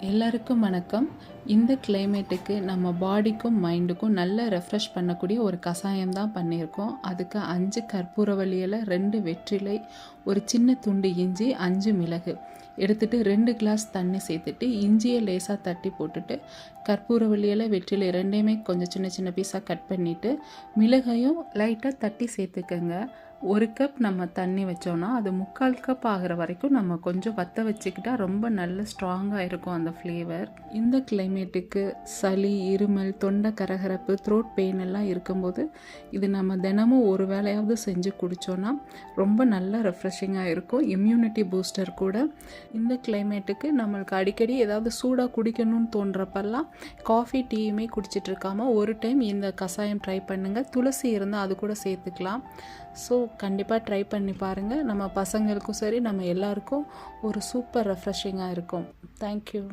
எல்லாருக்கும் வணக்கம். இந்த கிளைமேட்டுக்கு நம்ம பாடிக்கும் மைண்டுக்கும் நல்ல ரெஃப்ரெஷ் பண்ணக்கூடிய ஒரு கஷாயம் தான் பண்ணியிருக்கோம். அதுக்கு 5 கற்பூரவள்ளி இலை, 2 வெற்றிலை, ஒரு சின்ன துண்டு இஞ்சி, 5 மிளகு எடுத்துகிட்டு 2 கிளாஸ் தண்ணி சேர்த்துட்டு இஞ்சியை லேசாக தட்டி போட்டுட்டு கற்பூரவள்ளி இலை, வெற்றிலை ரெண்டையுமே கொஞ்சம் சின்ன சின்ன பீஸாக கட் பண்ணிவிட்டு மிளகையும் லைட்டாக தட்டி சேர்த்துக்கங்க. 1 கப் நம்ம தண்ணி வச்சோன்னா அது 3/4 கப் ஆகிற வரைக்கும் நம்ம கொஞ்சம் வற்ற வச்சுக்கிட்டால் ரொம்ப நல்ல ஸ்ட்ராங்காக இருக்கும் அந்த ஃப்ளேவர். இந்த கிளைமேட்டுக்கு சளி, இருமல், தொண்டை கரகரப்பு, த்ரோட் பெயின் எல்லாம் இருக்கும்போது இது நம்ம தினமும் ஒரு வேளையாவது செஞ்சு குடித்தோன்னா ரொம்ப நல்ல ரெஃப்ரெஷிங்காக இருக்கும். இம்யூனிட்டி பூஸ்டர் கூட. இந்த கிளைமேட்டுக்கு நம்மளுக்கு அடிக்கடி ஏதாவது சூடாக குடிக்கணும்னு தோன்றப்பெல்லாம் காஃபி, டீயுமே குடிச்சிட்டு இருக்காமல் ஒரு டைம் இந்த கஷாயம் ட்ரை பண்ணுங்கள். துளசி இருந்தால் அது கூட சேர்த்துக்கலாம். ஸோ கண்டிப்பாக ட்ரை பண்ணி பாருங்கள். நம்ம பசங்களுக்கும் சரி, நம்ம எல்லாருக்கும் ஒரு சூப்பர் ரெஃப்ரெஷிங்காக இருக்கும். தேங்க்யூ.